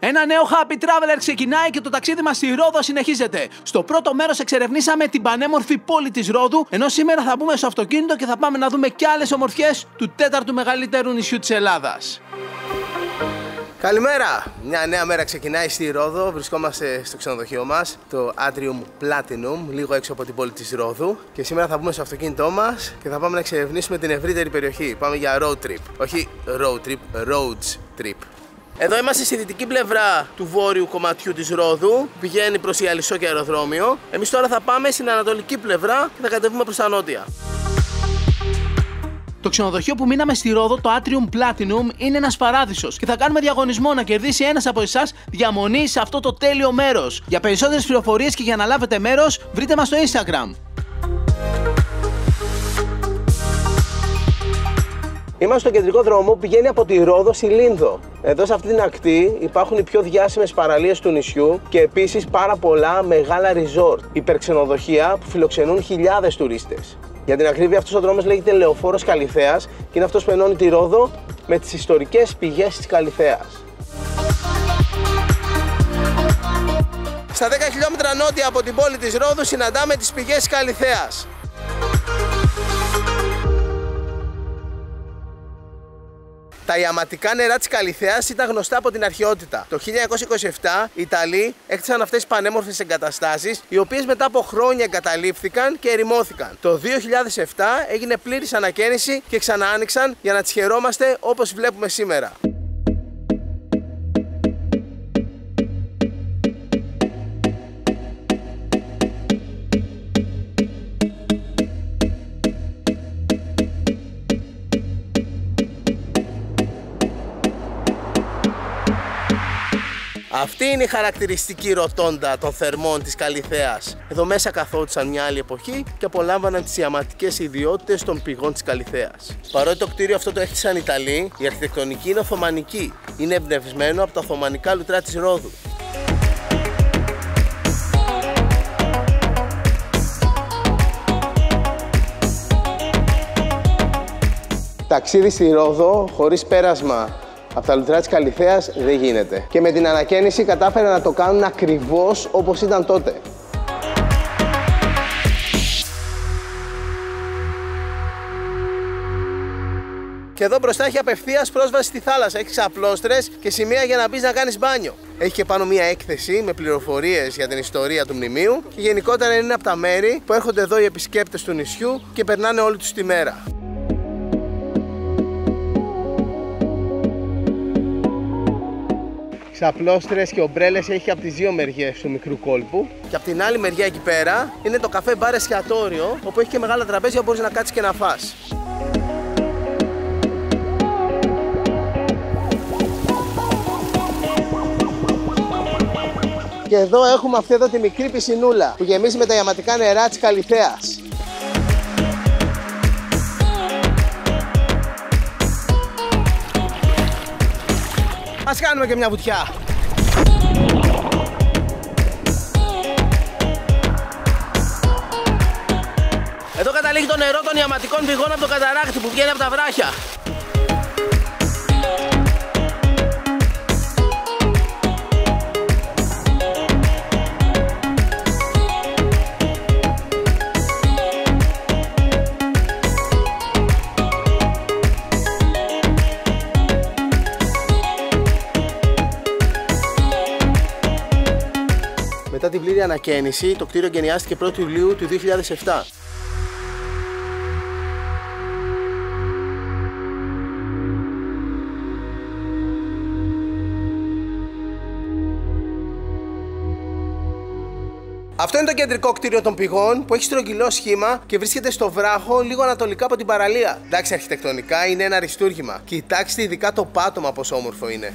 Ένα νέο Happy Traveler ξεκινάει και το ταξίδι μας στη Ρόδο συνεχίζεται. Στο πρώτο μέρος εξερευνήσαμε την πανέμορφη πόλη της Ρόδου, ενώ σήμερα θα μπούμε στο αυτοκίνητο και θα πάμε να δούμε κι άλλες ομορφιές του τέταρτου μεγαλύτερου νησιού της Ελλάδας. Καλημέρα! Μια νέα μέρα ξεκινάει στη Ρόδο. Βρισκόμαστε στο ξενοδοχείο μας, το Atrium Platinum, λίγο έξω από την πόλη της Ρόδου. Και σήμερα θα μπούμε στο αυτοκίνητό μας και θα πάμε να εξερευνήσουμε την ευρύτερη περιοχή. Πάμε για road trip. Όχι road trip, roads trip. Εδώ είμαστε στη δυτική πλευρά του βόρειου κομματιού της Ρόδου. Πηγαίνει προς Ιαλισσό και αεροδρόμιο. Εμείς τώρα θα πάμε στην ανατολική πλευρά και θα κατεβούμε προς τα νότια. Το ξενοδοχείο που μείναμε στη Ρόδο, το Atrium Platinum, είναι ένας παράδεισος και θα κάνουμε διαγωνισμό να κερδίσει ένας από εσάς διαμονή σε αυτό το τέλειο μέρος. Για περισσότερες πληροφορίες και για να λάβετε μέρος, βρείτε μας στο Instagram. Είμαστε στο κεντρικό δρόμο που πηγαίνει από τη Ρόδο στη Λίνδο. Εδώ σε αυτή την ακτή υπάρχουν οι πιο διάσημες παραλίες του νησιού και επίσης πάρα πολλά μεγάλα resort, υπερξενοδοχεία που φιλοξενούν χιλιάδες τουρίστες. Για την ακρίβεια, αυτός ο δρόμος λέγεται Λεωφόρος Καλιθέας και είναι αυτός που ενώνει τη Ρόδο με τις ιστορικές πηγές της Καλιθέας. Στα 10 χιλιόμετρα νότια από την πόλη της Ρόδου συναντάμε τις πηγές της Καλιθέας. Τα ιαματικά νερά της Καλιθέας ήταν γνωστά από την αρχαιότητα. Το 1927 οι Ιταλοί έκτισαν αυτές τις πανέμορφες εγκαταστάσεις, οι οποίες μετά από χρόνια εγκαταλείφθηκαν και ερημώθηκαν. Το 2007 έγινε πλήρης ανακαίνιση και ξαναάνοιξαν για να τις χαιρόμαστε όπως βλέπουμε σήμερα. Αυτή είναι η χαρακτηριστική ροτόντα των θερμών της Καλιθέας. Εδώ μέσα καθόντουσαν μια άλλη εποχή και απολάμβαναν τις ιαματικές ιδιότητες των πηγών της Καλιθέας. Παρότι το κτίριο αυτό το έχτισαν οι Ιταλοί, η αρχιτεκτονική είναι οθωμανική. Είναι εμπνευσμένο από τα οθωμανικά λουτρά της Ρόδου. Ταξίδι στη Ρόδο χωρίς πέρασμα από τα λουτρά της Καλιθέας δεν γίνεται. Και με την ανακαίνιση κατάφεραν να το κάνουν ακριβώς όπως ήταν τότε. Και εδώ μπροστά έχει απευθείας πρόσβαση στη θάλασσα. Έχει ξαπλώστρες και σημεία για να μπεις να κάνεις μπάνιο. Έχει και πάνω μία έκθεση με πληροφορίες για την ιστορία του μνημείου. Και γενικότερα είναι από τα μέρη που έρχονται εδώ οι επισκέπτες του νησιού και περνάνε όλη τους τη μέρα. Ξαπλώστρες και ομπρέλες έχει από τις δύο μεριές του μικρού κόλπου. Και από την άλλη μεριά εκεί πέρα είναι το καφέ μπαρ εστιατόριο, όπου έχει και μεγάλα τραπέζια που μπορείς να κάτσεις και να φας. Και εδώ έχουμε αυτή εδώ τη μικρή πισινούλα που γεμίζει με τα ιαματικά νερά της Καλιθέας. Ας κάνουμε και μια βουτιά. Εδώ καταλήγει το νερό των ιαματικών πηγών από το καταράκτη που βγαίνει από τα βράχια. Μετά την πλήρη ανακαίνιση, το κτίριο εγκαινιάστηκε 1η Ιουλίου του 2007. Αυτό είναι το κεντρικό κτίριο των πηγών που έχει στρογγυλό σχήμα και βρίσκεται στο βράχο λίγο ανατολικά από την παραλία. Εντάξει, αρχιτεκτονικά είναι ένα αριστούργημα. Κοιτάξτε ειδικά το πάτωμα πόσο όμορφο είναι.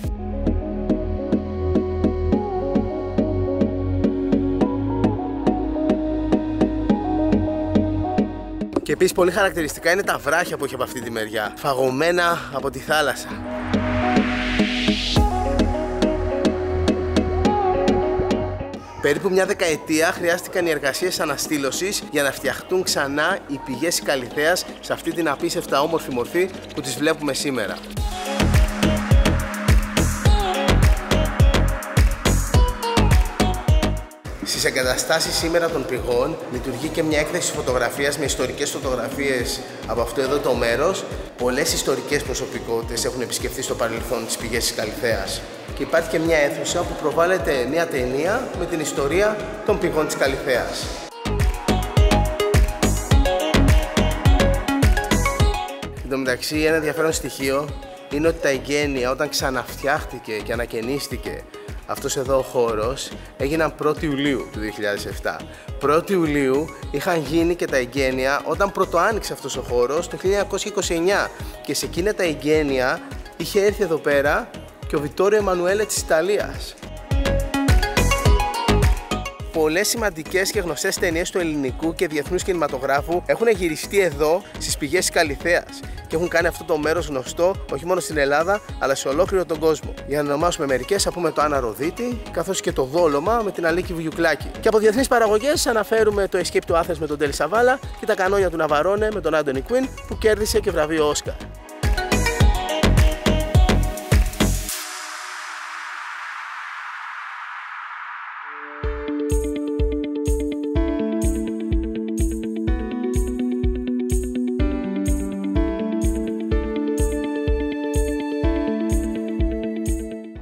Και επίσης πολύ χαρακτηριστικά είναι τα βράχια που έχει από αυτή τη μεριά, φαγωμένα από τη θάλασσα. Περίπου μια δεκαετία χρειάστηκαν οι εργασίες αναστήλωσης για να φτιαχτούν ξανά οι πηγές της Καλιθέας σε αυτή την απίστευτα όμορφη μορφή που τις βλέπουμε σήμερα. Στις εγκαταστάσεις σήμερα των πηγών λειτουργεί και μια έκθεση φωτογραφίας με ιστορικές φωτογραφίες από αυτό εδώ το μέρος. Πολλές ιστορικές προσωπικότητες έχουν επισκεφθεί στο παρελθόν τις πηγές της Καλιθέας. Και υπάρχει και μια αίθουσα που προβάλλεται μια ταινία με την ιστορία των πηγών της Καλιθέας. Εν τω μεταξύ, ένα ενδιαφέρον στοιχείο είναι ότι τα εγγένεια όταν ξαναφτιάχτηκε και ανακαινίστηκε αυτός εδώ ο χώρος έγιναν 1η Ιουλίου του 2007. 1η Ιουλίου είχαν γίνει και τα εγγένεια όταν πρωτοάνοιξε αυτός ο χώρος το 1929 και σε εκείνα τα εγγένεια είχε έρθει εδώ πέρα και ο Βιτόριο Εμμανουέλε της Ιταλίας. Πολλές σημαντικές και γνωστές ταινίες του ελληνικού και διεθνούς κινηματογράφου έχουν γυριστεί εδώ στις πηγές της Καλιθέας και έχουν κάνει αυτό το μέρος γνωστό όχι μόνο στην Ελλάδα αλλά σε ολόκληρο τον κόσμο. Για να ονομάσουμε μερικές, θα πούμε το Άννα Ροδίτη, καθώς και το Δόλωμα με την Αλίκη Βουγιουκλάκη. Και από διεθνείς παραγωγές αναφέρουμε το Escape to Athens με τον Τέλη Σαβάλα και τα Κανόνια του Ναβαρόνε με τον Άντονι Κουίν που κέρδισε και βραβείο Όσκαρ.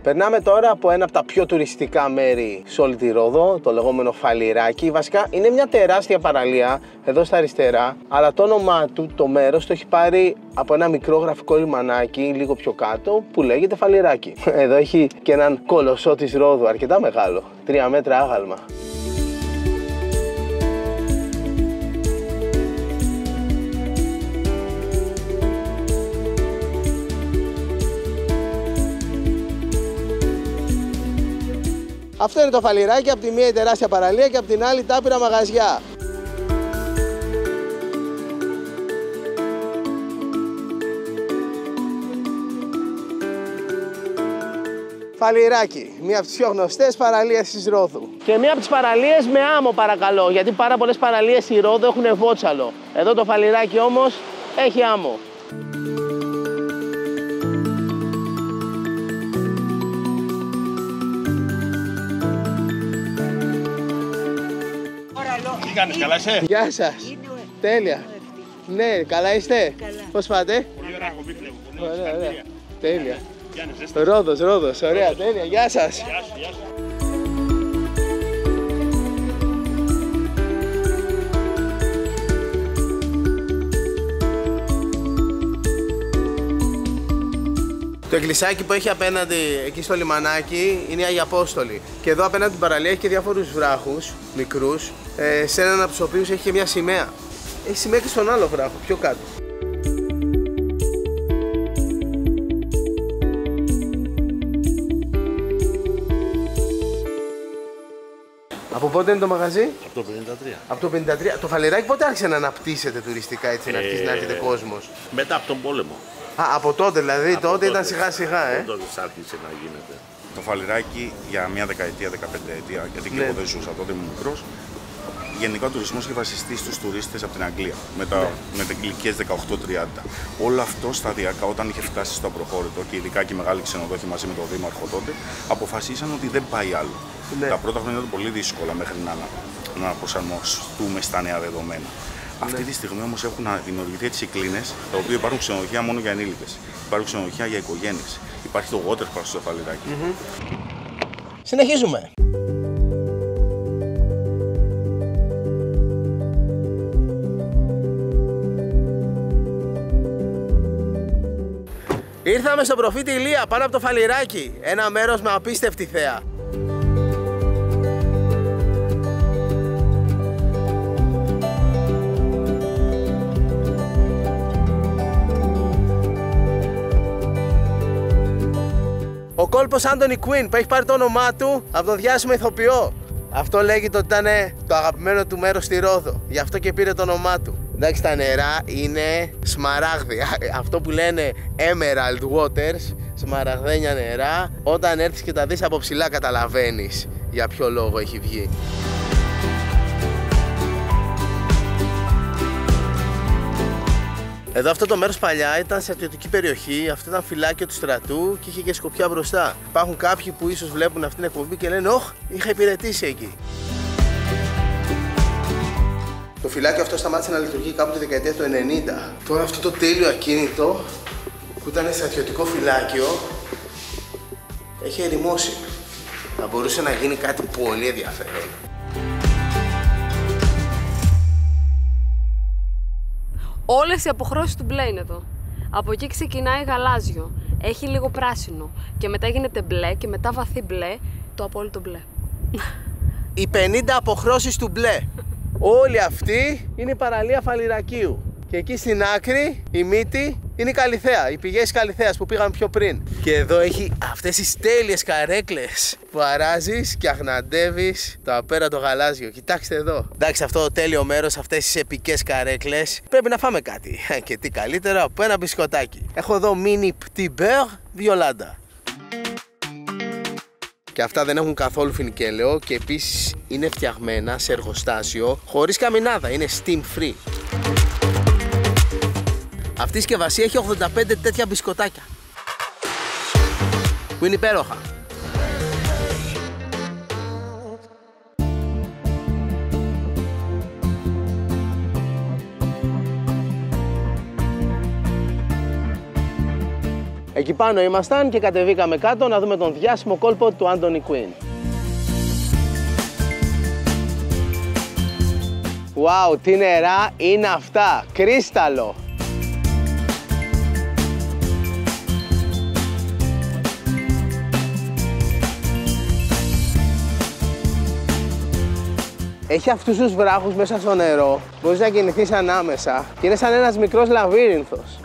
Περνάμε τώρα από ένα από τα πιο τουριστικά μέρη σε όλη τη Ρόδο, το λεγόμενο Φαλιράκι. Βασικά είναι μια τεράστια παραλία εδώ στα αριστερά, αλλά το όνομά του, το μέρος, το έχει πάρει από ένα μικρό γραφικό λιμανάκι λίγο πιο κάτω που λέγεται Φαλιράκι. Εδώ έχει και έναν κολοσσό της Ρόδου, αρκετά μεγάλο, 3 μέτρα άγαλμα. Αυτό είναι το Φαλιράκι, από τη μία η τεράστια παραλία και από την άλλη τα άπειρα μαγαζιά. Φαλιράκι, μία από τις πιο γνωστές παραλίες της Ρόδου. Και μία από τις παραλίες με άμμο παρακαλώ, γιατί πάρα πολλές παραλίες στη Ρόδο έχουν βότσαλο. Εδώ το Φαλιράκι όμως έχει άμμο. Τι κάνεις, καλά είσαι? Γεια σας. Τέλεια. Ναι, καλά είστε? Καλά. Πώς πάτε? Πολύ ωραία εκπομπή, βλέπω. Ωραία, ωραία. Τέλεια. Γιάννης, ζέστη. Ρόδος, ωραία, τέλεια. Γεια σας. Γεια σου, γεια σου. Το εκκλησάκι που έχει απέναντι εκεί στο λιμανάκι είναι η Άγια Απόστολη. Και εδώ απέναντι την παραλία έχει και διάφορους βράχους μικρούς, σε έναν από τους οποίους έχει και μια σημαία. Έχει σημαία και στον άλλο βράχο, πιο κάτω. Από πότε είναι το μαγαζί? Από το 53. Από το 53. Το Φαλιράκι πότε άρχισε να αναπτύσσεται τουριστικά, έτσι, να αρχίσει να έρχεται κόσμος? Μετά από τον πόλεμο. Α, από τότε δηλαδή, Από τότε ήταν σιγά σιγά, Από τότε άρχισε να γίνεται. Το Φαλιράκι για μια δεκαετία, 15 ετία, γιατί και εγώ δεν ζούσα τότε, ήμουν μικρός. Γενικά ο τουρισμός είχε βασιστεί στους τουρίστες από την Αγγλία με τα ηλικίες 18-30. Όλο αυτό σταδιακά, όταν είχε φτάσει στο απροχώρητο και ειδικά και οι μεγάλοι ξενοδόχοι μαζί με τον Δήμαρχο τότε, αποφασίσαν ότι δεν πάει άλλο. Ναι. Τα πρώτα χρόνια ήταν πολύ δύσκολα μέχρι να προσαρμοστούμε στα νέα δεδομένα. Αυτή τη στιγμή όμως έχουν δημιουργηθεί έτσι κλίνες, τα οποία υπάρχουν ξενοδοχεία μόνο για ενήλικες. Υπάρχουν ξενοδοχεία για οικογένειες. Υπάρχει το waterpark στο Φαλιράκι. Συνεχίζουμε. Ήρθαμε στο προφήτη Ηλία πάνω από το Φαλιράκι, ένα μέρος με απίστευτη θέα. Ο κόλπος Άντονι Κουίν που έχει πάρει το όνομά του από τον διάσημο ηθοποιό. Αυτό λέγεται ότι ήταν το αγαπημένο του μέρος στη Ρόδο, γι' αυτό και πήρε το όνομά του. Εντάξει, τα νερά είναι σμαράγδι. Αυτό που λένε Emerald Waters, σμαραγδένια νερά. Όταν έρθεις και τα δεις από ψηλά καταλαβαίνεις για ποιο λόγο έχει βγει. Εδώ αυτό το μέρος παλιά ήταν στρατιωτική περιοχή, αυτό ήταν φυλάκιο του στρατού και είχε και σκοπιά μπροστά. Υπάρχουν κάποιοι που ίσως βλέπουν αυτήν την εκπομπή και λένε «Ωχ, είχα υπηρετήσει εκεί». Το φυλάκιο αυτό σταμάτησε να λειτουργεί κάπου τη δεκαετία του 90. Τώρα αυτό το τέλειο ακίνητο που ήταν στρατιωτικό φυλάκιο έχει ερημώσει. Θα μπορούσε να γίνει κάτι πολύ ενδιαφέρον. Όλες οι αποχρώσεις του μπλε είναι εδώ. Από εκεί ξεκινάει γαλάζιο, έχει λίγο πράσινο και μετά γίνεται μπλε και μετά βαθύ μπλε, το απόλυτο μπλε. Οι 50 αποχρώσεις του μπλε. Όλη αυτή είναι η παραλία Φαλιρακίου. Και εκεί στην άκρη η μύτη είναι η Καλιθέα, οι πηγές Καλιθέας που πήγαμε πιο πριν. Και εδώ έχει αυτές τις τέλειες καρέκλες που αράζεις και αχναντεύεις το απέραντο γαλάζιο. Κοιτάξτε εδώ. Εντάξει, αυτό το τέλειο μέρος, αυτές τις επικές καρέκλες, πρέπει να φάμε κάτι. Και τι καλύτερο από ένα μπισκοτάκι. Έχω εδώ mini petit beurre violanda. Και αυτά δεν έχουν καθόλου φινικέλαιο και επίσης είναι φτιαγμένα σε εργοστάσιο χωρίς καμινάδα, είναι steam free. Αυτή η συσκευασία έχει 85 τέτοια μπισκοτάκια που είναι υπέροχα. Εκεί πάνω ήμασταν και κατεβήκαμε κάτω να δούμε τον διάσημο κόλπο του Anthony Quinn. Wow, τι νερά είναι αυτά! Κρίσταλο! Έχει αυτούς τους βράχους μέσα στο νερό, μπορείς να κινηθείς ανάμεσα και είναι σαν ένας μικρός λαβύρινθος.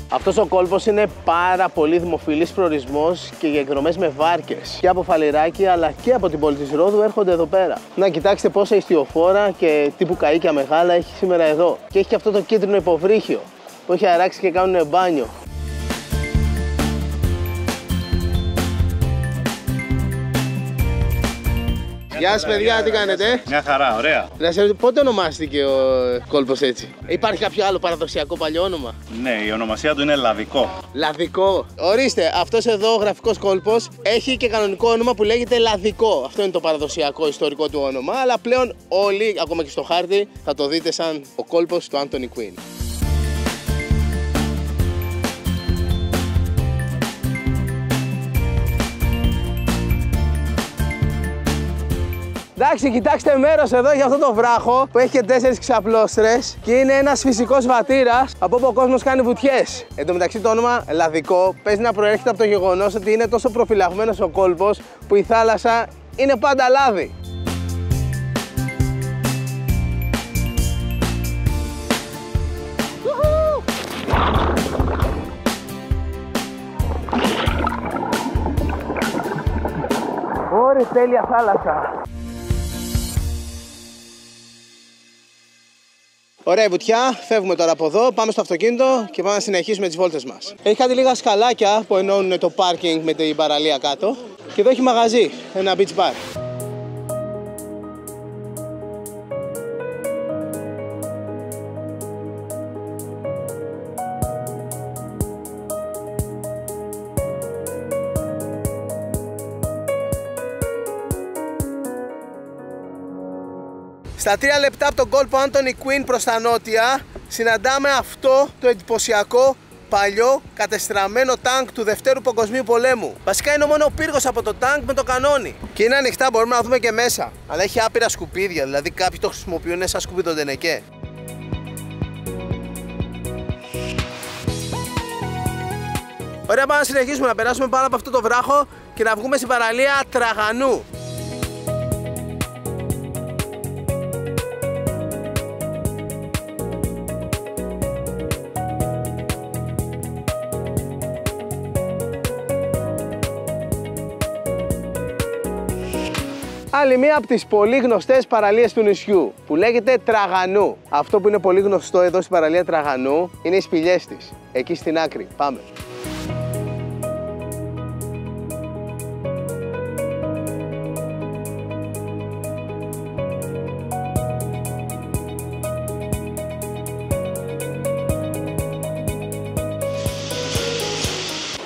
Αυτός ο κόλπος είναι πάρα πολύ δημοφιλής προορισμός και για εκδρομές με βάρκες. Και από Φαλιράκι αλλά και από την πόλη της Ρόδου έρχονται εδώ πέρα. Να κοιτάξτε πόσα ιστιοφόρα και τύπου καΐκια μεγάλα έχει σήμερα εδώ. Και έχει και αυτό το κίτρινο υποβρύχιο που έχει αράξει και κάνουν μπάνιο. Γεια σας παιδιά, τι κάνετε? Μια χαρά, ωραία. Πότε ονομάστηκε ο κόλπος έτσι? Υπάρχει κάποιο άλλο παραδοσιακό παλιό όνομα? Ναι, η ονομασία του είναι Λαδικό. Λαδικό. Ορίστε, αυτός εδώ ο γραφικός κόλπος έχει και κανονικό όνομα που λέγεται Λαδικό. Αυτό είναι το παραδοσιακό ιστορικό του όνομα, αλλά πλέον όλοι, ακόμα και στο χάρτη, θα το δείτε σαν ο κόλπος του Anthony Quinn. Εντάξει, κοιτάξτε μέρος εδώ για αυτό το βράχο που έχει και 4 ξαπλώστρες και είναι ένας φυσικός βατήρας από όπου ο κόσμος κάνει βουτιές. Εν τω μεταξύ το όνομα Λαδικό παίζει να προέρχεται από το γεγονός ότι είναι τόσο προφυλαγμένος ο κόλπος που η θάλασσα είναι πάντα λάδι. Ωραία, τέλεια θάλασσα. Ωραία βουτιά, φεύγουμε τώρα από εδώ, πάμε στο αυτοκίνητο και πάμε να συνεχίσουμε τις βόλτες μας. Έχει κάτι λίγα σκαλάκια που ενώνουν το πάρκινγκ με την παραλία κάτω. Και εδώ έχει μαγαζί, ένα beach bar. Στα 3 λεπτά από τον κόλπο Anthony Quinn προς τα νότια συναντάμε αυτό το εντυπωσιακό παλιό κατεστραμμένο τάγκ του Δευτέρου Παγκοσμίου Πολέμου. Βασικά είναι ο μόνο πύργος από το τάγκ με το κανόνι. Και είναι ανοιχτά, μπορούμε να δούμε και μέσα. Αλλά έχει άπειρα σκουπίδια, δηλαδή κάποιοι το χρησιμοποιούν σαν σκουπί τον Τενεκέ. Ωραία, πάμε να συνεχίσουμε να περάσουμε πάνω από αυτό το βράχο και να βγούμε στην παραλία Τραγανού. Άλλη μία από τις πολύ γνωστές παραλίες του νησιού που λέγεται Τραγανού. Αυτό που είναι πολύ γνωστό εδώ στην παραλία Τραγανού είναι οι σπηλιές της, εκεί στην άκρη. Πάμε.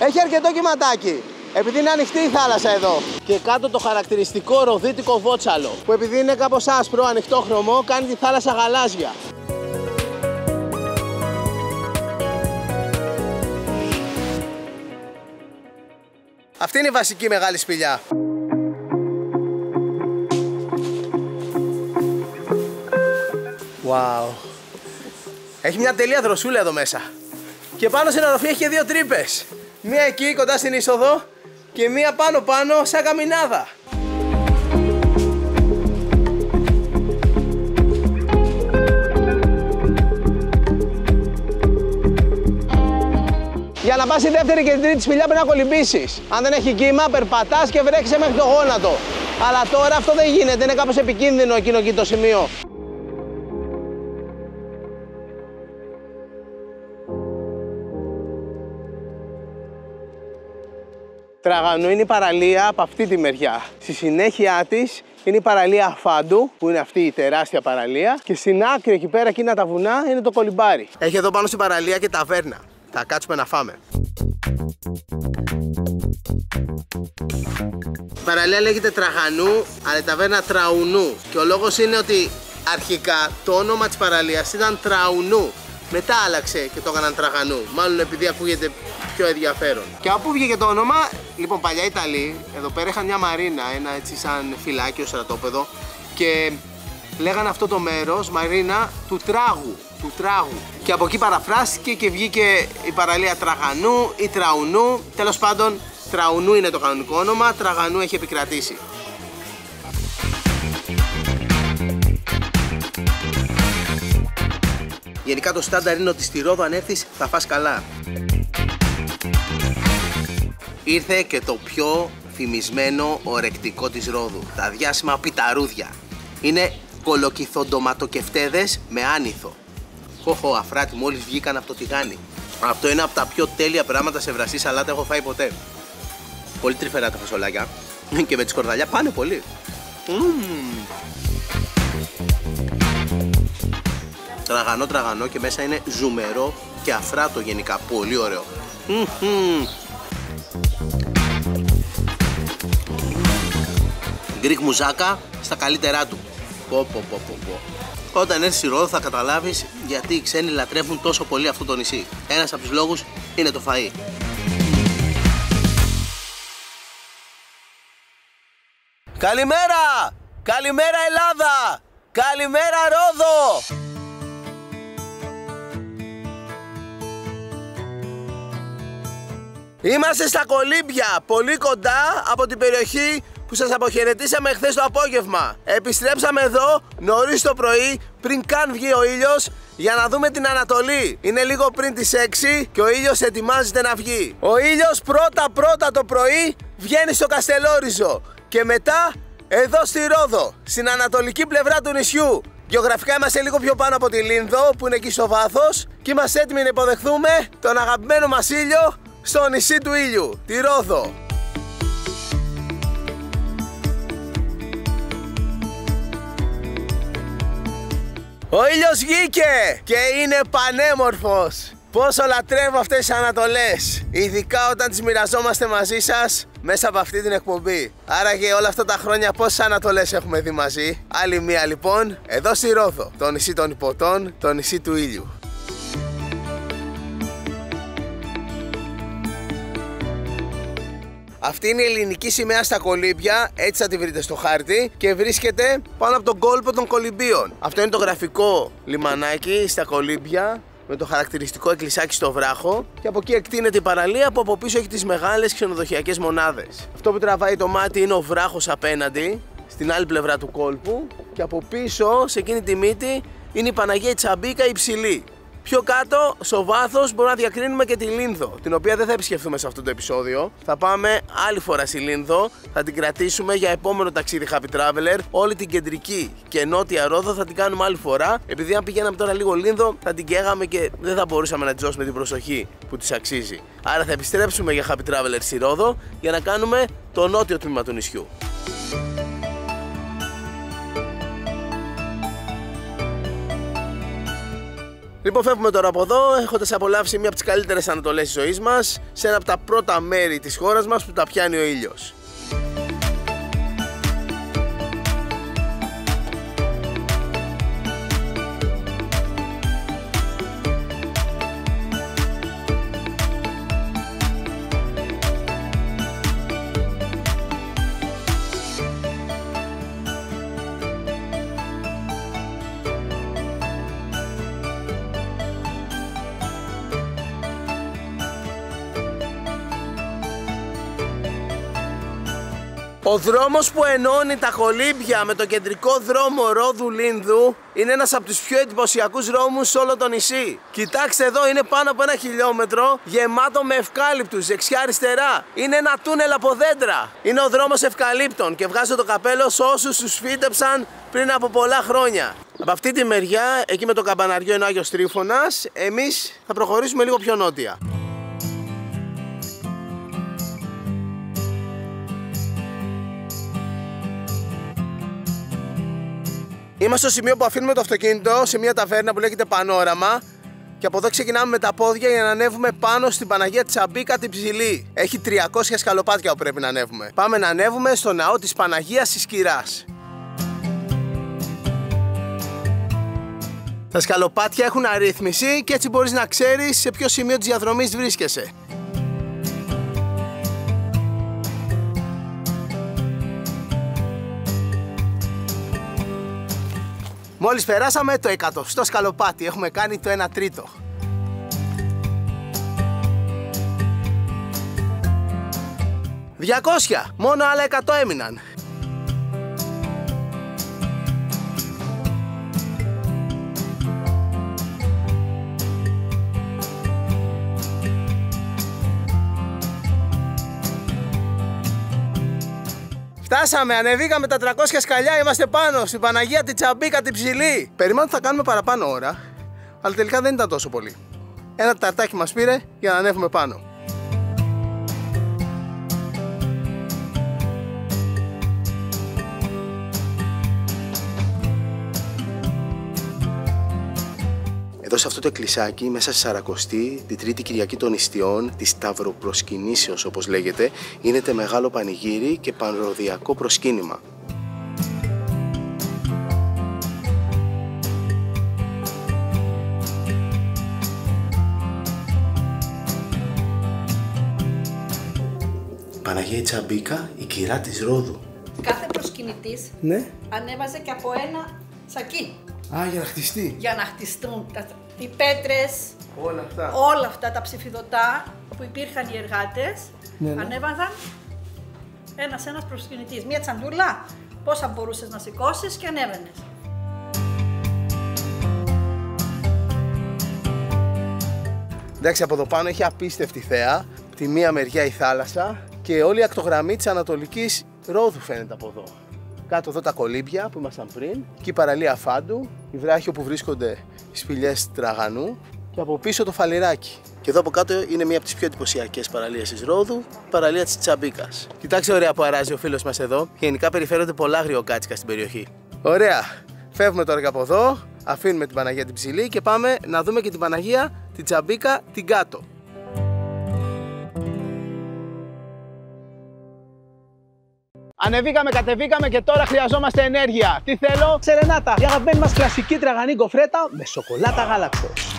Έχει αρκετό κυματάκι. επειδή είναι ανοιχτή η θάλασσα εδώ. Και κάτω το χαρακτηριστικό ροδίτικο βότσαλο, που επειδή είναι κάπως άσπρο, ανοιχτόχρωμο, κάνει τη θάλασσα γαλάζια. Αυτή είναι η βασική μεγάλη σπηλιά. Wow. Έχει μια τελεία δροσούλα εδώ μέσα. Και πάνω στην οροφή έχει και δύο τρύπες. Μία εκεί κοντά στην είσοδο και μία πάνω σαν καμινάδα. Για να πας στη δεύτερη και την τρίτη σπηλιά πρέπει να κολυμπήσεις. Αν δεν έχει κύμα, περπατάς και βρέχεσαι μέχρι το γόνατο. Αλλά τώρα αυτό δεν γίνεται, είναι κάπως επικίνδυνο εκείνο εκεί το σημείο. Τραγανού είναι η παραλία από αυτή τη μεριά. Στη συνέχεια της είναι η παραλία Αφάντου, που είναι αυτή η τεράστια παραλία. Και στην άκρη εκεί πέρα, εκείνα τα βουνά, είναι το κολυμπάρι. Έχει εδώ πάνω στην παραλία και ταβέρνα. Θα κάτσουμε να φάμε. Η παραλία λέγεται Τραγανού, αλλά η ταβέρνα Τραουνού. Και ο λόγος είναι ότι αρχικά το όνομα της παραλίας ήταν Τραουνού. Μετά άλλαξε και το έκαναν Τραγανού. Μάλλον επειδή ακούγεται πιο ενδιαφέρον. Και από πού βγήκε το όνομα? Λοιπόν, παλιά Ιταλοί εδώ πέρα είχαν μια μαρίνα, ένα έτσι σαν φυλάκιο, στρατόπεδο. Και λέγανε αυτό το μέρος μαρίνα του Τράγου. Του Τράγου. Και από εκεί παραφράστηκε και βγήκε η παραλία Τραγανού ή Τραουνού. Τέλος πάντων, Τραουνού είναι το κανονικό όνομα, Τραγανού έχει επικρατήσει. Γενικά το στάνταρ είναι ότι στη Ρόδο αν έρθεις θα φας καλά. Ήρθε και το πιο φημισμένο ορεκτικό της Ρόδου, τα διάσημα πιταρούδια. Είναι κολοκυθοντοματοκεφτέδες με άνηθο. Χοχο, αφράτη, μόλις βγήκαν από το τηγάνι. Αυτό είναι από τα πιο τέλεια πράγματα σε βραστή σαλάτα έχω φάει ποτέ. Πολύ τρυφερά τα φασολάκια και με τη σκορδαλιά πάνε πολύ. Τραγανό και μέσα είναι ζουμερό και αφράτο γενικά, πολύ ωραίο. Γκρικ μουζάκα στα καλύτερά του. Όταν έρθεις στη Ρόδο θα καταλάβεις γιατί οι ξένοι λατρεύουν τόσο πολύ αυτό το νησί. Ένας από τους λόγους είναι το φαΐ. Καλημέρα! Καλημέρα Ελλάδα! Καλημέρα Ρόδο! Είμαστε στα Κολύμπια, πολύ κοντά από την περιοχή που σας αποχαιρετήσαμε χθες το απόγευμα. Επιστρέψαμε εδώ νωρίς το πρωί, πριν καν βγει ο ήλιος, για να δούμε την Ανατολή. Είναι λίγο πριν τις 6 και ο ήλιος ετοιμάζεται να βγει. Ο ήλιος πρώτα το πρωί βγαίνει στο Καστελόριζο και μετά εδώ στη Ρόδο, στην ανατολική πλευρά του νησιού. Γεωγραφικά είμαστε λίγο πιο πάνω από τη Λίνδο που είναι εκεί στο βάθος και είμαστε έτοιμοι να υποδεχθούμε τον αγαπημένο μας ήλιο στο νησί του ήλιου, τη Ρόδο. Ο ήλιος βγήκε και είναι πανέμορφος. Πόσο λατρεύω αυτές τις ανατολές, ειδικά όταν τις μοιραζόμαστε μαζί σας μέσα από αυτή την εκπομπή. Άραγε όλα αυτά τα χρόνια πόσες ανατολές έχουμε δει μαζί. Άλλη μία λοιπόν, εδώ στη Ρόδο, το νησί των Ιππωτών, το νησί του ήλιου. Αυτή είναι η ελληνική σημαία στα Κολύμπια, έτσι θα τη βρείτε στο χάρτη και βρίσκεται πάνω από τον κόλπο των Κολυμπίων. Αυτό είναι το γραφικό λιμανάκι στα Κολύμπια με το χαρακτηριστικό εκκλησάκι στο βράχο και από εκεί εκτείνεται η παραλία που από πίσω έχει τις μεγάλες ξενοδοχειακές μονάδες. Αυτό που τραβάει το μάτι είναι ο βράχος απέναντι, στην άλλη πλευρά του κόλπου και από πίσω σε εκείνη τη μύτη είναι η Παναγία Τσαμπίκα υψηλή. Πιο κάτω, στο βάθος, μπορούμε να διακρίνουμε και τη Λίνδο, την οποία δεν θα επισκεφθούμε σε αυτό το επεισόδιο. Θα πάμε άλλη φορά στη Λίνδο, θα την κρατήσουμε για επόμενο ταξίδι Happy Traveler. Όλη την κεντρική και νότια Ρόδο θα την κάνουμε άλλη φορά. Επειδή αν πηγαίναμε τώρα λίγο Λίνδο, θα την καίγαμε και δεν θα μπορούσαμε να της δώσουμε την προσοχή που της αξίζει. Άρα θα επιστρέψουμε για Happy Traveler στη Ρόδο για να κάνουμε το νότιο τμήμα του νησιού. Λοιπόν, φεύγουμε τώρα από εδώ, έχοντας απολαύσει μία από τις καλύτερες ανατολές της ζωής μας, σε ένα από τα πρώτα μέρη της χώρας μας που τα πιάνει ο ήλιος. Ο δρόμος που ενώνει τα Κολύμπια με το κεντρικό δρόμο Ρόδου-Λίνδου είναι ένας από τους πιο εντυπωσιακούς δρόμους σε όλο το νησί. Κοιτάξτε εδώ, είναι πάνω από 1 χιλιόμετρο, γεμάτο με ευκάλυπτους δεξιά-αριστερά. Είναι ένα τούνελ από δέντρα. Είναι ο δρόμος ευκαλύπτων και βγάζω το καπέλο σε όσους τους φύτεψαν πριν από πολλά χρόνια. Από αυτή τη μεριά, εκεί με το καμπαναριό είναι ο Άγιος Τρίφωνας, εμείς θα προχωρήσουμε λίγο πιο νότια. Είμαστε στο σημείο που αφήνουμε το αυτοκίνητο σε μια ταβέρνα που λέγεται Πανόραμα και από εδώ ξεκινάμε με τα πόδια για να ανέβουμε πάνω στην Παναγία Τσαμπίκα την ψηλή. Έχει 300 σκαλοπάτια που πρέπει να ανέβουμε. Πάμε να ανέβουμε στο ναό της Παναγίας της Κυράς. Τα σκαλοπάτια έχουν αρρύθμιση και έτσι μπορείς να ξέρεις σε ποιο σημείο της διαδρομής βρίσκεσαι. Μόλις περάσαμε το 100ο σκαλοπάτι, έχουμε κάνει το 1 τρίτο. «200, μόνο άλλα 100 έμειναν». Φτάσαμε, ανεβήκαμε τα 300 σκαλιά, είμαστε πάνω στην Παναγία τη Τσαμπίκα την ψηλή. Περιμένω ότι θα κάνουμε παραπάνω ώρα, αλλά τελικά δεν ήταν τόσο πολύ. Ένα ταρτάκι μας πήρε για να ανέβουμε πάνω. Εδώ σε αυτό το εκκλησάκι, μέσα στη Σαρακοστή, την Τρίτη Κυριακή των Ιστιών, της Σταυροπροσκυνήσεως όπως λέγεται, γίνεται μεγάλο πανηγύρι και πανροδιακό προσκύνημα. Παναγία Τσαμπίκα, η κυρά της Ρόδου. Κάθε προσκυνητής ανέβαζε και από ένα σακί. Α, για να χτιστεί. Για να χτιστούν οι πέτρες, όλα αυτά τα ψηφιδωτά που υπήρχαν οι εργάτες, ανέβαζαν ένας προσκυνητής. Μία τσαντούλα, πόσα μπορούσες να σηκώσεις και ανέβαινες. Εντάξει, από εδώ πάνω έχει απίστευτη θέα. Τη μία μεριά η θάλασσα και όλη η ακτογραμμή της Ανατολικής Ρόδου φαίνεται από εδώ. Κάτω εδώ τα Κολύμπια που ήμασταν πριν, και η παραλία Φάντου, η βράχη όπου βρίσκονται οι σπηλιές Τραγανού και από πίσω το Φαλιράκι. Και εδώ από κάτω είναι μία από τις πιο εντυπωσιακές παραλίες της Ρόδου, η παραλία της Τσαμπίκας. Κοιτάξτε ωραία που αράζει ο φίλος μας εδώ. Γενικά περιφέρονται πολλά αγριοκάτσικα στην περιοχή. Ωραία. Φεύγουμε τώρα και από εδώ, αφήνουμε την Παναγία την ψηλή και πάμε να δούμε και την Παναγία την Τσαμπίκα την κάτω. Ανεβήκαμε, κατεβήκαμε και τώρα χρειαζόμαστε ενέργεια. Τι θέλω? Σερενάτα, η αγαπημένη μας κλασική τραγανή γκοφρέτα με σοκολάτα γάλακτος.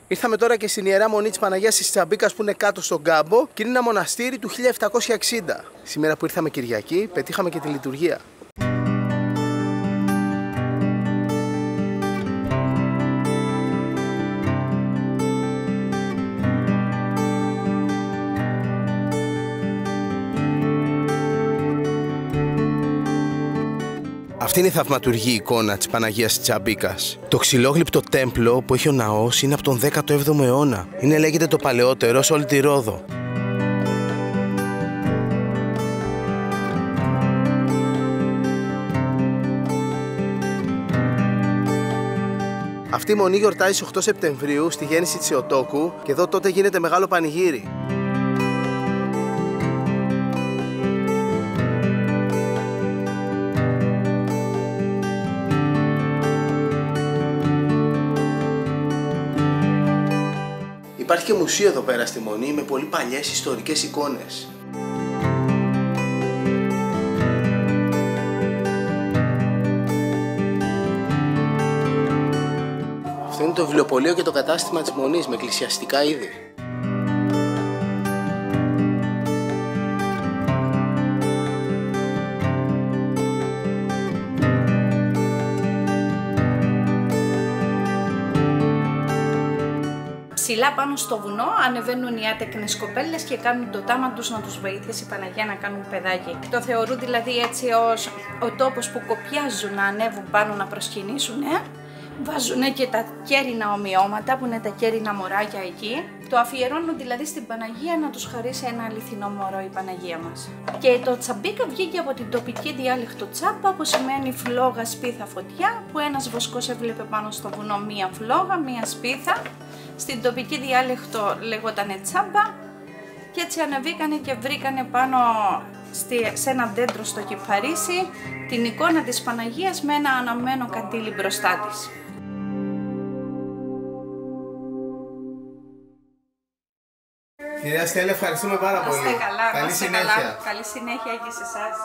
Ήρθαμε τώρα και στην Ιερά Μονή της Παναγίας της Τσαμπίκας που είναι κάτω στον κάμπο και είναι ένα μοναστήρι του 1760. Σήμερα που ήρθαμε Κυριακή, πετύχαμε και τη λειτουργία. Αυτή είναι η θαυματουργή εικόνα της Παναγίας της Τσαμπίκας. Το ξυλόγλυπτο τέμπλο που έχει ο ναός είναι από τον 17ο αιώνα. Είναι, λέγεται, το παλαιότερο σε όλη τη Ρόδο. Αυτή η μονή γιορτάζει στις 8 Σεπτεμβρίου στη γέννηση της Θεοτόκου και εδώ τότε γίνεται μεγάλο πανηγύρι. Υπάρχει και μουσείο εδώ πέρα στη Μονή με πολύ παλιές ιστορικές εικόνες. Αυτό είναι το βιβλιοπωλείο και το κατάστημα της Μονής με εκκλησιαστικά είδη. Ψηλά πάνω στο βουνό ανεβαίνουν οι άτεκνες κοπέλες και κάνουν το τάμα τους να τους βοηθήσει η Παναγία να κάνουν παιδάκι. Το θεωρούν δηλαδή έτσι ως ο τόπος που κοπιάζουν να ανέβουν πάνω να προσκυνήσουν. Βάζουν και τα κέρινα ομοιώματα που είναι τα κέρινα μωράκια εκεί. Το αφιερώνουν δηλαδή στην Παναγία να τους χαρίσει ένα αληθινό μωρό η Παναγία μας. Και το τσαμπίκα βγήκε από την τοπική διάλεκτο τσάμπα που σημαίνει φλόγα, σπίθα, φωτιά, που ένας βοσκός έβλεπε πάνω στο βουνό μία φλόγα, μία σπίθα. Στην τοπική διάλεκτο λέγονταν τσάμπα και έτσι ανεβήκανε και βρήκανε πάνω σε ένα δέντρο στο Κυπαρίσι την εικόνα της Παναγίας με ένα αναμένο καντήλι μπροστά της. Κυρία Στέλλα, ευχαριστούμε πάρα πολύ. Καλή συνέχεια. Καλή συνέχεια και σε εσάς.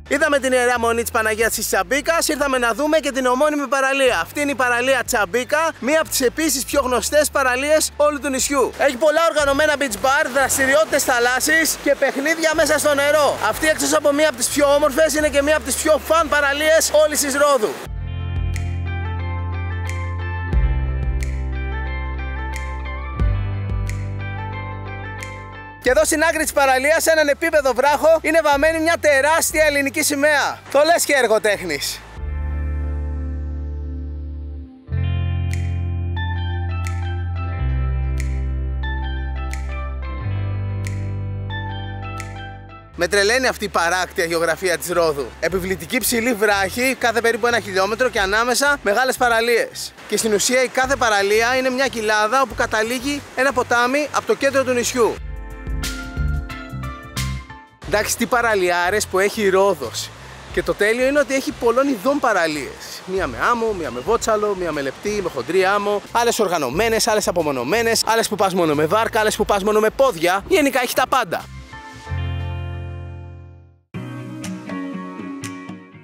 Είδαμε την Ιερά Μονή της Παναγίας της Τσαμπίκας, ήρθαμε να δούμε και την ομώνυμη παραλία. Αυτή είναι η παραλία Τσαμπίκα, μία από τις επίσης πιο γνωστές παραλίες όλου του νησιού. Έχει πολλά οργανωμένα beach bar, δραστηριότητες θαλάσσης και παιχνίδια μέσα στο νερό. Αυτή εκτός από μία από τις πιο όμορφες είναι και μία από τις πιο φαν παραλίες όλης της Ρόδου. Και εδώ στην άκρη της παραλίας, σε έναν επίπεδο βράχο, είναι βαμμένη μια τεράστια ελληνική σημαία. Το λες και έργο τέχνης. Με τρελαίνει αυτή η παράκτια γεωγραφία της Ρόδου. Επιβλητική ψηλή βράχη, κάθε περίπου 1 χιλιόμετρο και ανάμεσα μεγάλες παραλίες. Και στην ουσία η κάθε παραλία είναι μια κοιλάδα όπου καταλήγει ένα ποτάμι από το κέντρο του νησιού. Εντάξει, τι παραλιάρες που έχει η Ρόδος. Και το τέλειο είναι ότι έχει πολλών ειδών παραλίες. Μία με άμμο, μία με βότσαλο, μία με λεπτή, με χοντρή άμμο. Άλλες οργανωμένες, άλλες απομονωμένες, άλλες που πας μόνο με βάρκα, άλλες που πας μόνο με πόδια. Γενικά έχει τα πάντα.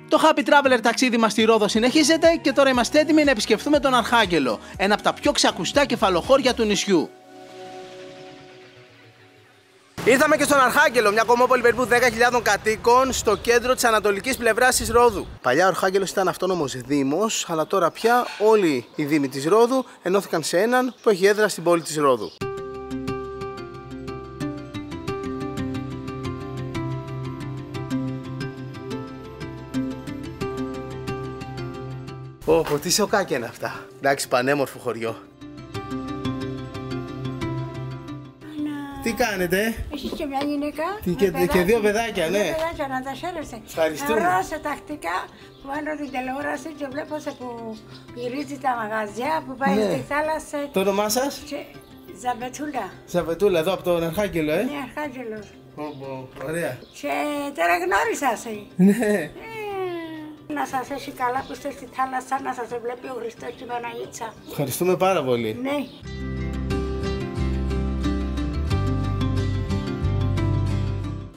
Το Happy Traveler ταξίδι μας στη Ρόδο συνεχίζεται και τώρα είμαστε έτοιμοι να επισκεφθούμε τον Αρχάγγελο, ένα από τα πιο ξακουστά κεφαλοχώρια του νησιού. Ήρθαμε και στον Αρχάγγελο, μια κομμόπολη περίπου 10.000 κατοίκων στο κέντρο της ανατολικής πλευράς της Ρόδου. Παλιά ο Αρχάγγελος ήταν αυτόνομος δήμος, αλλά τώρα πια όλοι οι δήμοι της Ρόδου ενώθηκαν σε έναν που έχει έδρα στην πόλη της Ρόδου. Πω, τι σοκάκια είναι αυτά. Εντάξει, πανέμορφο χωριό. Τι κάνετε? Έχεις και μια γυναίκα. Και δύο παιδάκια, ναι. Δύο παιδάκια, να τα χαίρεσαι. Ευχαριστούμε. Θεωρώ σε τακτικά που κάνω την τηλεόραση και βλέπω σε που γυρίζει τα μαγαζιά, που πάει στη θάλασσα. Το όνομά σας? Ζαβετούλα. Ζαβετούλα, εδώ από τον Αρχάγγελο, Ναι, Αρχάγγελος. Ωραία. Και τώρα γνώρισα σε. Ναι. Να σας έχει καλά που είστε στη θάλασσα, να σας βλέπει ο Χριστός και η Παναγίτσα. Ευχαριστούμε πάρα πολύ. Ναι.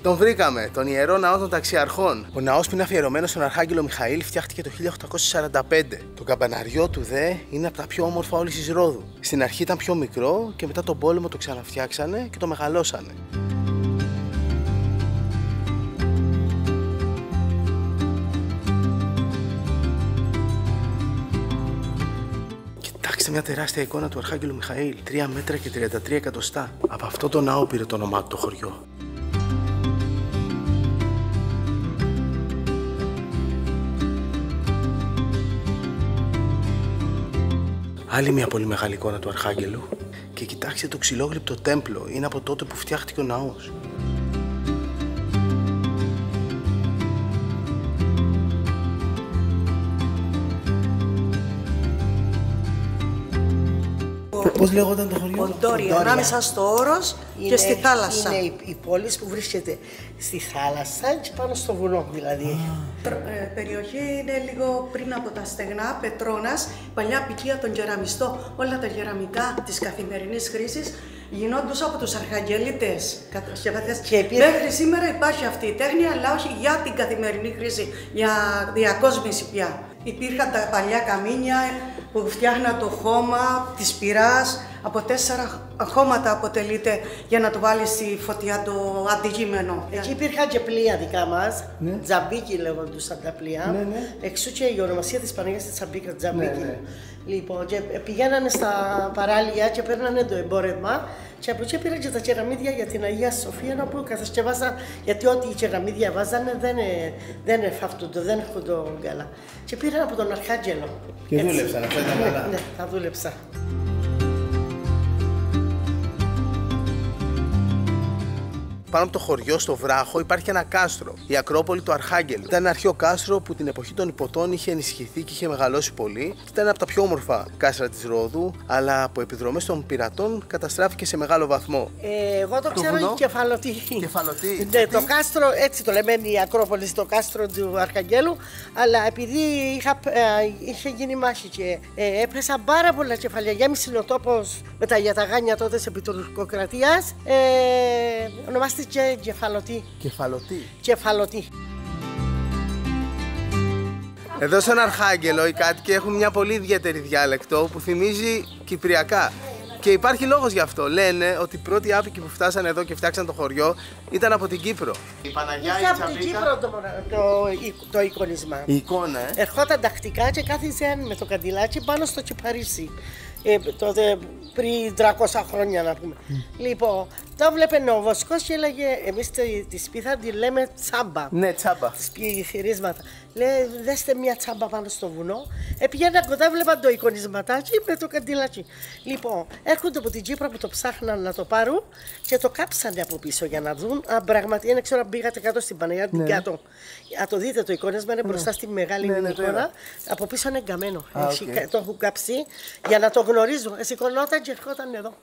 Τον βρήκαμε, τον Ιερό Ναό των Ταξιαρχών. Ο ναός που είναι αφιερωμένος στον Αρχάγγελο Μιχαήλ φτιάχτηκε το 1845. Το καμπαναριό του δε είναι από τα πιο όμορφα όλης της Ρόδου. Στην αρχή ήταν πιο μικρό και μετά τον πόλεμο το ξαναφτιάξανε και το μεγαλώσανε. Κοιτάξτε μια τεράστια εικόνα του Αρχάγγελου Μιχαήλ. 3 μέτρα και 33 εκατοστά. Από αυτό το ναό πήρε το όνομά του το χωριό. Άλλη μια πολύ μεγάλη εικόνα του Αρχάγγελου Και κοιτάξτε το ξυλόγλυπτο τέμπλο, είναι από τότε που φτιάχτηκε ο ναός. Πώς λέγονταν το χωριό? Οντόρια, ανάμεσα στο Όρος και στη θάλασσα. Είναι η πόλη που βρίσκεται στη θάλασσα και πάνω στο βουνό δηλαδή. Περιοχή είναι λίγο πριν από τα στεγνά Πετρώνας, παλιά απικία των κεραμιστών. Όλα τα κεραμικά της καθημερινής χρήσης γινόντουσαν από τους αρχαγγελίτες κατασκευαστές. Μέχρι σήμερα υπάρχει αυτή η τέχνη, αλλά όχι για την καθημερινή χρήση, για διακόσμηση πια. Υπήρχαν τα παλιά καμίνια που φτιάχνα το χώμα της πυράς, από 4 χώματα αποτελείται για να το βάλει στη φωτιά το αντικείμενο. Εκεί υπήρχαν και πλοία δικά μας, τζαμπίκι λέγοντουσαν τα πλοία, εξού και η ονομασία της Παναγίας της Τζαμπίκα, τζαμπίκι. Λοιπόν, και πηγαίνανε στα παράλια και παίρνανε το εμπόρευμα και από εκεί πήραν και τα κεραμίδια για την Αγία Σοφία όπου κατασκευάσαν, γιατί ό,τι οι κεραμίδια βάζανε δεν εφαυτούνται, δεν έρχονταν καλά. Και πήραν από τον Αρχάγγελο. Και δούλεψαν, αυτά ήταν καλά. Ναι, θα δούλεψα. Πάνω από το χωριό, στο βράχο, υπάρχει ένα κάστρο, η Ακρόπολη του Αρχάγγελου. Ήταν ένα αρχαίο κάστρο που την εποχή των Ιππωτών είχε ενισχυθεί και είχε μεγαλώσει πολύ. Ήταν από τα πιο όμορφα κάστρα της Ρόδου, αλλά από επιδρομές των πειρατών καταστράφηκε σε μεγάλο βαθμό. Εγώ το ξέρω η Κεφαλωτή. Κεφαλωτή. Ναι, το κάστρο, έτσι το λέμε η Ακρόπολη, το κάστρο του Αρχαγγέλου, αλλά επειδή είχε γίνει μάχη και έπεσαν πάρα πολλά κεφαλιά, γέμισε ο τόπος με τα γιαταγάνια τότε επί τουρκοκρατίας, ονομάστηκε και Κεφαλωτή. Κεφαλωτή. Εδώ στον Αρχάγγελο οι κάτοικοι έχουν μια πολύ ιδιαίτερη διάλεκτο που θυμίζει κυπριακά. Και υπάρχει λόγος γι' αυτό. Λένε ότι οι πρώτοι άπικοι που φτάσαν εδώ και φτιάξαν το χωριό ήταν από την Κύπρο. Η Παναγιά η από την Κύπρο το εικονίσμα. Η εικόνα, ερχόταν τακτικά και κάθιζε με το καντιλάκι πάνω στο Κυπαρίσι. Τότε πριν 300 χρόνια να πούμε. Λοιπόν, το βλέπε ο Βοσκός και έλεγε, εμείς τη σπίθα τη λέμε τσάμπα. Ναι, τσάμπα. Θυρίσματα. Λέει, δέστε μια τσάμπα πάνω στο βουνό. Πήγαιναν κοντά, βλέπαν το εικονισματάκι με το καντιλάκι. Λοιπόν, έρχονται από την Κύπρο που το ψάχναν να το πάρουν και το κάψανε από πίσω για να δουν. Αν πραγματικά, δεν ξέρω αν πήγατε κάτω στην Παναγιά την κάτω. Αν το δείτε, το εικόνισμα είναι μπροστά στη μεγάλη εικόνα. Από πίσω είναι εγκαμμένο. Το έχουν κάψει για να το γνωρίζουν. Σηκωνόταν και ερχόταν εδώ.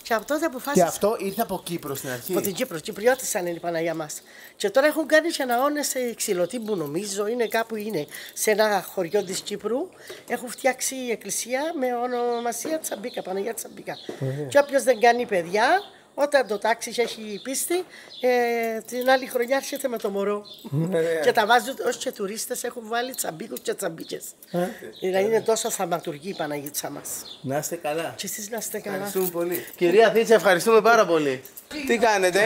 Και από τότε αποφάσισαν. Και αυτό ήρθε από Κύπρο στην αρχή. Από την Κύπρο, Κυπριώτισαν είναι η Παναγιά μας. Και τώρα έχουν κάνει και αγώνες σε Ξυλοτύμπου, νομίζω, είναι κάπου είναι σε ένα χωριό της Κύπρου. Έχουν φτιάξει η εκκλησία με ονομασία Τσαμπίκα, Παναγιά Τσαμπίκα. Και όποιος δεν κάνει παιδιά, όταν το τάξει έχει πίστη, την άλλη χρονιά έρχεται με το μωρό. Και τα βάζουν ως και τουρίστες, έχουν βάλει τσαμπίκους και τσαμπίκες. Δηλαδή είναι τόσο θαυματουργή η Παναγίτσα μας. Να είστε καλά. Και εσείς να είστε καλά. Ευχαριστούμε πολύ. Κυρία Θήτσα, ευχαριστούμε πάρα πολύ. Τι κάνετε?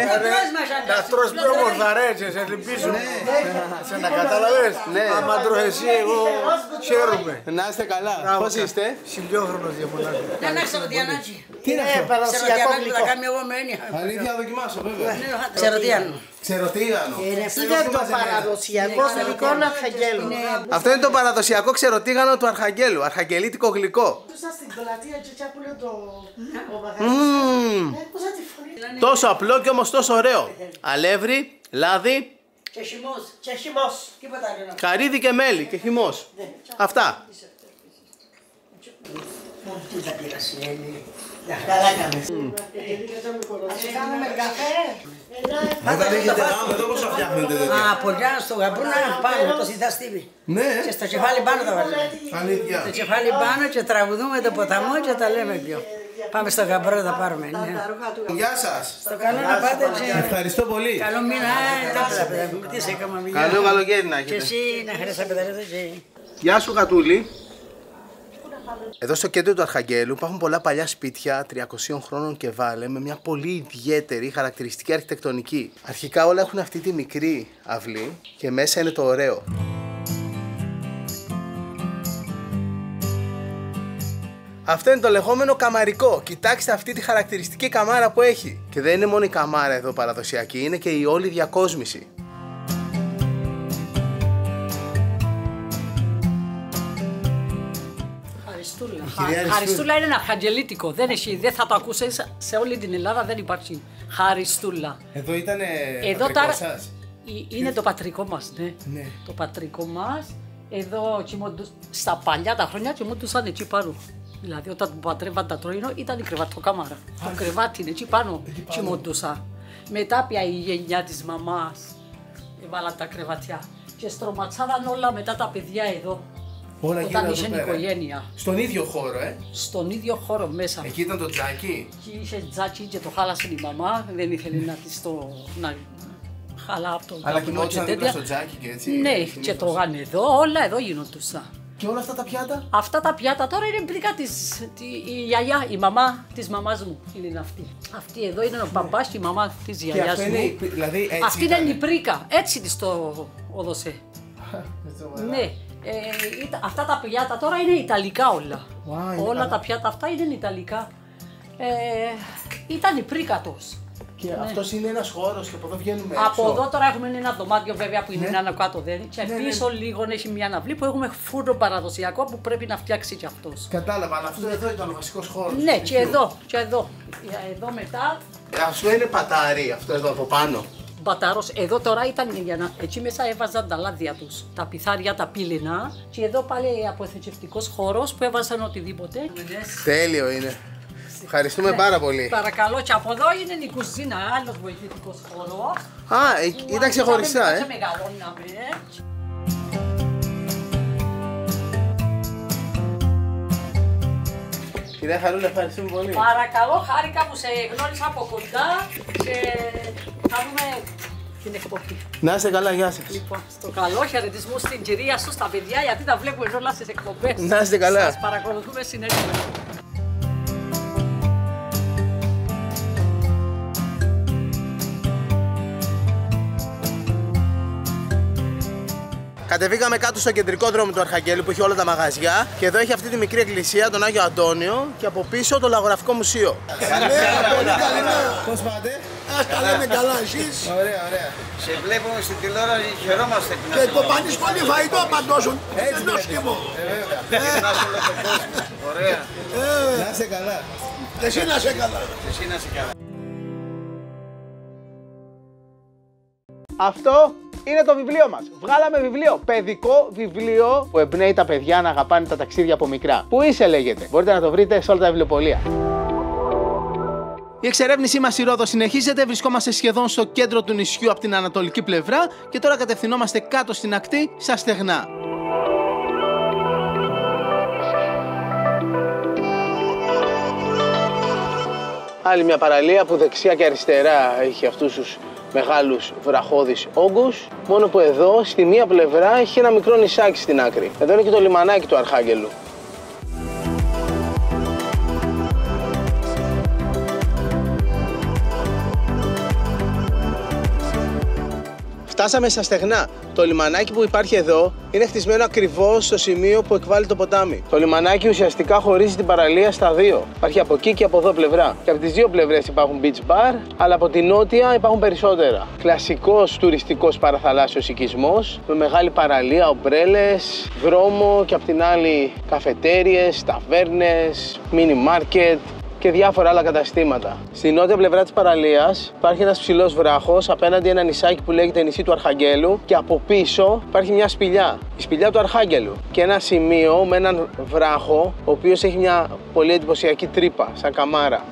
Να τρως πιο μορθαρέτσες, σε λυπήσουν. Σε να καταλαβες. Άμα τρώω εσύ, εγώ χαίρομαι. Να είστε καλά. Πώς είστε? Συμπιόχρονος διαμονάδι. Δεν ξέρω τι ανάγκη. Τι είναι αυτό? Παραδοσιακό γλυκό. Αλήθεια, δοκιμάσω βέβαια. Ξεροτίανο. Ξεροτίγανο. Είναι το παραδοσιακό γλυκό Αρχαγγέλου. Αυτό είναι το παραδοσιακό ξεροτίγανο του Αρχαγγέλου. Αρχαγγελίτικο γλυκό. Στην πλατεία και που είναι το μαγαζί. Τόσο απλό και όμως τόσο ωραίο. Αλεύρι, λάδι. Και χυμός. Και χυμός. Τίποτα άλλο. Καρύδι και μέλι και χυμός. Αυτά. Τι θα πειράσει, καλά κάνεις. Ας κάνουμε καφέ. Όταν έχετε γάμο, εδώ πώς θα φτιάχνετε τέτοια? Πολλά στο γαμπρούνα πάνω, το συνταστήβι. Ναι. Και στο κεφάλι πάνω τα βάζουμε. Αλήθεια. Στο κεφάλι πάνω και τραγουδούμε το ποταμό και τα λέμε πιο. Πάμε στο γαμπρό να τα πάρουμε. Γεια σας. Στο καλό να πάτε και... Ευχαριστώ πολύ. Καλό μήνα, τι σε έκανα μιλιά. Καλό καλοκαίρι να έχετε. Και εσύ να χαρίσεις τα παιδάκια και... Γεια σου Γατούλη. Εδώ στο κέντρο του Αρχαγγέλου υπάρχουν πολλά παλιά σπίτια 300 χρόνων και βάλε με μια πολύ ιδιαίτερη χαρακτηριστική αρχιτεκτονική. Αρχικά όλα έχουν αυτή τη μικρή αυλή και μέσα είναι το ωραίο. Αυτό είναι το λεγόμενο καμαρικό. Κοιτάξτε αυτή τη χαρακτηριστική καμάρα που έχει. Και δεν είναι μόνο η καμάρα εδώ παραδοσιακή, είναι και η όλη διακόσμηση. Χαριστούλα είναι ένα αρχαγγελίτικο. Δεν θα το ακούσεις σε όλη την Ελλάδα, δεν υπάρχει Χαριστούλα. Εδώ ήταν πατρικό τώρα, σας. Είναι το πατρικό μας, ναι. Το πατρικό μας. Εδώ στα παλιά τα χρόνια κοιμούντουσαν εκεί πάνω. Δηλαδή όταν πατρεύαν τα τρόινο ήταν η κρεβατοκάμαρα. Το κρεβάτι είναι εκεί πάνω κοιμούντουσα. Μετά πια η γενιά της μαμάς έβαλαν τα κρεβατιά. Και στρωματσάδαν όλα μετά τα παιδιά εδώ. Όλα όταν είχε οικογένεια. Στον ίδιο χώρο, Στον ίδιο χώρο μέσα. Εκεί ήταν το τζάκι. Εκεί είχε τζάκι και το χάλασε η μαμά. Δεν ήθελε να της το χαλά από το καπνό. Αλλά κοιμόντουσαν δίπλα στο τζάκι και έτσι. Ναι, και τρώγανε εδώ, όλα εδώ γίνοντουσαν. Και όλα αυτά τα πιάτα. Αυτά τα πιάτα τώρα είναι πρίκα της, η γιαγιά, η μαμά της μαμάς μου είναι αυτή. Αυτή εδώ είναι ο παπάς και η μαμά της γιαγιάς μου. Δηλαδή έτσι αυτή είναι η πρίκα, έτσι της το έδωσε. Ναι, αυτά τα πιάτα τώρα είναι ιταλικά όλα. Όλα τα πιάτα αυτά είναι ιταλικά. Ήταν η πρίκα τους. Και αυτός είναι ένας χώρος και από εδώ βγαίνουμε έξω. Από εδώ τώρα έχουμε ένα δωμάτιο βέβαια που είναι άνω κάτω δεν. Και πίσω λίγο έχει μια αναβλή που έχουμε φούρνο παραδοσιακό που πρέπει να φτιάξει κι αυτός. Κατάλαβα, αλλά αυτό εδώ ήταν ο βασικός χώρος. Ναι, και εδώ, και εδώ. Εδώ μετά. Αυτό είναι πατάρι, αυτό εδώ από πάνω. Πατάρος, εδώ τώρα ήταν για να. Εκεί μέσα έβαζαν τα λάδια τους. Τα πιθάρια, τα πύληνα. Και εδώ πάλι αποθηκευτικός χώρος που έβαζαν οτιδήποτε. Τέλειο είναι. Ευχαριστούμε πάρα πολύ. Παρακαλώ, και από εδώ είναι η κουζίνα, άλλος βοηθητικός χώρος. Ήταν ξεχωριστά, μεγαλώναμε. Κυρία Χαρούλα, ευχαριστούμε πολύ. Παρακαλώ, χάρηκα που σε γνώρισα από κοντά και θα δούμε την εκπομπή. Να είστε καλά, γεια σας. Λοιπόν, στο καλό, χαιρετισμού στην κυρία σου, στα παιδιά, γιατί τα βλέπουμε όλα στις εκπομπές. Να είστε καλά. Σας παρακολουθούμε συνέχεια. Κατεβήκαμε κάτω στο κεντρικό δρόμο του Αρχαγγέλου που έχει όλα τα μαγαζιά και εδώ έχει αυτή τη μικρή εκκλησία, τον Άγιο Αντώνιο και από πίσω το Λαγογραφικό Μουσείο. Καλημέρα, πολύ καλημέρα. Πώς πάτε? Καλά είναι καλά, εσείς? Ωραία, ωραία. Σε βλέπουμε στην τηλεόραση, χαιρόμαστε. Και το πανίσχολη φαγητό παντώσουν. Έτσι είναι σκύμο. Ωραία. Να είσαι καλά. Εσύ να είσαι καλά. Εσύ να είσαι καλά. Αυτό είναι το βιβλίο μας. Βγάλαμε βιβλίο, παιδικό βιβλίο που εμπνέει τα παιδιά να αγαπάνε τα ταξίδια από μικρά. Πού είσαι, λέγεται. Μπορείτε να το βρείτε σε όλα τα βιβλιοπωλεία. Η εξερεύνησή μας στη Ρόδο συνεχίζεται. Βρισκόμαστε σχεδόν στο κέντρο του νησιού από την ανατολική πλευρά και τώρα κατευθυνόμαστε κάτω στην ακτή, στα στεγνά. Άλλη μια παραλία που δεξιά και αριστερά έχει αυτούς τους μεγάλους βραχώδεις όγκους, μόνο που εδώ στη μία πλευρά έχει ένα μικρό νησάκι στην άκρη. Εδώ είναι και το λιμανάκι του Αρχάγγελου. Φτάσαμε στα στεγνά. Το λιμανάκι που υπάρχει εδώ είναι χτισμένο ακριβώς στο σημείο που εκβάλλει το ποτάμι. Το λιμανάκι ουσιαστικά χωρίζει την παραλία στα δύο. Υπάρχει από εκεί και από εδώ πλευρά. Και από τις δύο πλευρές υπάρχουν beach bar, αλλά από την νότια υπάρχουν περισσότερα. Κλασικός τουριστικός παραθαλάσσιος οικισμός, με μεγάλη παραλία, ομπρέλες, δρόμο και από την άλλη καφετέριες, ταβέρνες, mini market και διάφορα άλλα καταστήματα. Στη νότια πλευρά της παραλίας υπάρχει ένας ψηλός βράχος, απέναντι ένα νησάκι που λέγεται νησί του Αρχαγγέλου και από πίσω υπάρχει μια σπηλιά, η σπηλιά του Αρχάγγελου και ένα σημείο με έναν βράχο ο οποίος έχει μια πολύ εντυπωσιακή τρύπα, σαν καμάρα.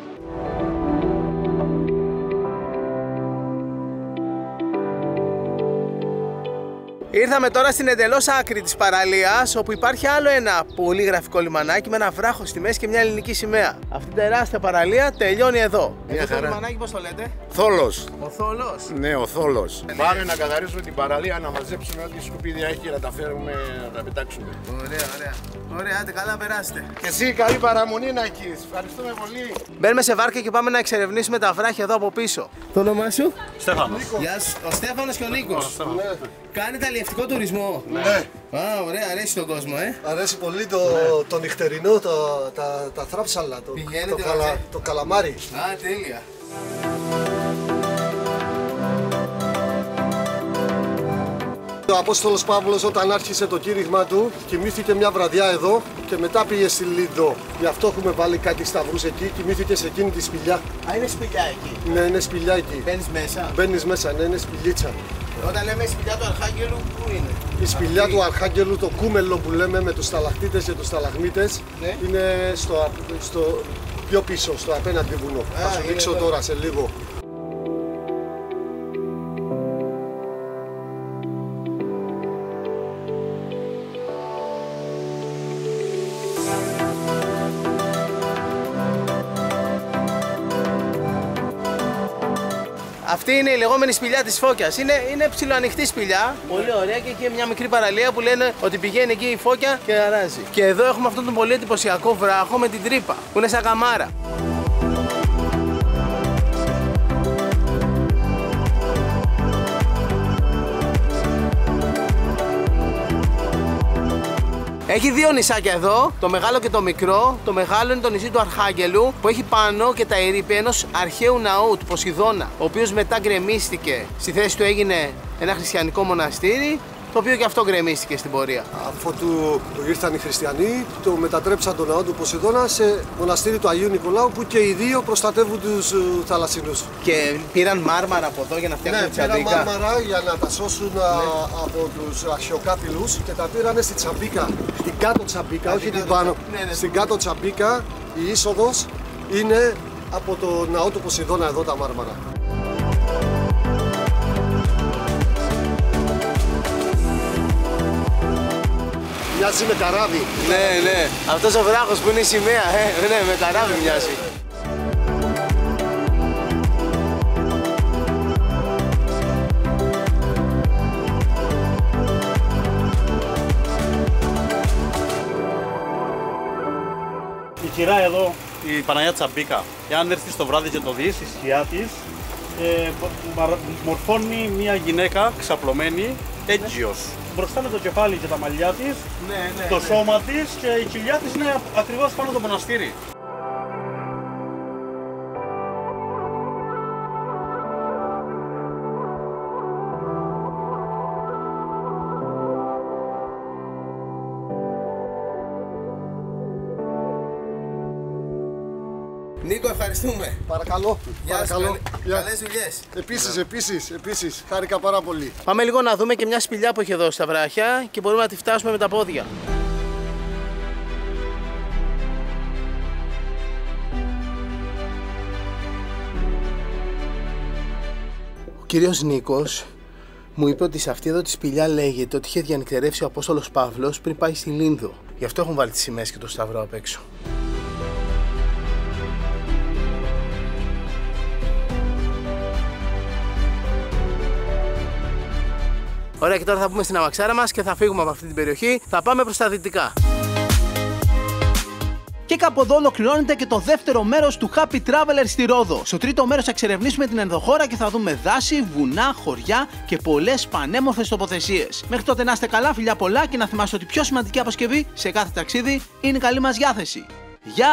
Ήρθαμε τώρα στην εντελώς άκρη της παραλίας, όπου υπάρχει άλλο ένα πολύ γραφικό λιμανάκι με ένα βράχο στη μέση και μια ελληνική σημαία. Αυτή η τεράστια παραλία τελειώνει εδώ. Αυτό το λιμανάκι πώς το λέτε? Θόλος. Ο Θόλος. Ναι, ο Θόλος. Πάμε να καθαρίσουμε την παραλία, να μαζέψουμε ό,τι σκουπίδια έχει και να τα φέρουμε να τα πετάξουμε. Ωραία, ωραία. Ωραία, άντε καλά, περάστε. Και εσύ καλή παραμονή να έχεις. Ευχαριστούμε πολύ. Μπαίνουμε σε βάρκα και πάμε να εξερευνήσουμε τα βράχια εδώ από πίσω. Το όνομά σου? Στέφανος. Γεια σου. Ο Στέφανος και ο Νίκος. Κάνετε αλλιευτικό τουρισμό? Ναι. Α, ωραία, αρέσει τον κόσμο, Αρέσει πολύ το νυχτερινό, τα θράψαλα, το καλαμάρι. Α, τέλεια. ο Απόστολος Παύλος όταν άρχισε το κήρυγμα του, κοιμήθηκε μια βραδιά εδώ και μετά πήγε στη Λίδο. Γι' αυτό έχουμε βάλει κάτι σταυρούς εκεί, κοιμήθηκε σε εκείνη τη σπηλιά. Α, είναι σπηλιά εκεί. Ναι, είναι σπηλιά εκεί. Μπαίνεις μέσα. Μπαίνεις μέσα, ναι, είναι σπηλίτσα. Όταν λέμε σπηλιά του Αρχάγγελου, πού είναι? Η σπηλιά του Αρχάγγελου, το κούμελο που λέμε με τους σταλακτίτες και τους σταλαγμίτες, ναι, είναι στο πιο πίσω, στο απέναντι βουνό. Θα σου δείξω τώρα σε λίγο. Αυτή είναι η λεγόμενη σπηλιά της Φώκιας. Είναι ψιλοανοιχτή σπηλιά, πολύ ωραία, και εκεί μια μικρή παραλία που λένε ότι πηγαίνει εκεί η Φώκια και αράζει. Και εδώ έχουμε αυτόν τον πολύ εντυπωσιακό βράχο με την τρύπα, που είναι σαν καμάρα. Έχει δύο νησάκια εδώ, το μεγάλο και το μικρό. Το μεγάλο είναι το νησί του Αρχάγγελου, που έχει πάνω και τα ερείπια ενός αρχαίου ναού του Ποσειδώνα, ο οποίος μετά γκρεμίστηκε. Στη θέση του έγινε ένα χριστιανικό μοναστήρι, το οποίο και αυτό γκρεμίστηκε στην πορεία. Αφού ήρθαν οι χριστιανοί, το μετατρέψαν το ναό του Ποσειδώνα σε μοναστήρι του Αγίου Νικολάου, που και οι δύο προστατεύουν τους θαλασσινούς. Και πήραν μάρμαρα από εδώ για να φτιάξουν τσαμπίκα. Ναι, πήραν μάρμαρα για να τα σώσουν από τους αρχαιοκάπηλους και τα πήρανε στη Τσαμπίκα. Στην κάτω Τσαμπίκα, όχι την πάνω. Στην κάτω Τσαμπίκα η είσοδος είναι από το ναό του Ποσειδώνα εδώ τα μάρμαρα. Μοιάζει με καράβι. Ναι, ναι. Αυτός ο βράχος που είναι η σημαία, ναι, με καράβι μοιάζει. Η κυρά εδώ, η Παναγιά Τσαμπίκα, εάν έρθεις το βράδυ και το δεις, η σκιά της μορφώνει μια γυναίκα ξαπλωμένη, έγκυος. Μπροστά με το κεφάλι και τα μαλλιά της, το σώμα της, και η κοιλιά της είναι ακριβώς πάνω το μοναστήρι. Νίκο, ευχαριστούμε. Παρακαλώ. Γεια σου, καλές δουλειές. Επίσης, χάρηκα πάρα πολύ. Πάμε λίγο να δούμε και μια σπηλιά που έχει εδώ στα βράχια και μπορούμε να τη φτάσουμε με τα πόδια. Ο κύριος Νίκος μου είπε ότι σε αυτή εδώ τη σπηλιά λέγεται ότι είχε διανυκτερεύσει ο Απόστολος Παύλος πριν πάει στη Λίνδο. Γι' αυτό έχουν βάλει τις σημαίες και το σταυρό απ' έξω. Ωραία, και τώρα θα πούμε στην αμαξάρα μας και θα φύγουμε από αυτή την περιοχή. Θα πάμε προς τα δυτικά. Και κάπου εδώ ολοκληρώνεται και το δεύτερο μέρος του Happy Traveler στη Ρόδο. Στο τρίτο μέρος θα εξερευνήσουμε την ενδοχώρα και θα δούμε δάση, βουνά, χωριά και πολλές πανέμορφες τοποθεσίες. Μέχρι τότε να είστε καλά, φιλιά πολλά, και να θυμάστε ότι η πιο σημαντική αποσκευή σε κάθε ταξίδι είναι η καλή μας διάθεση. Γεια!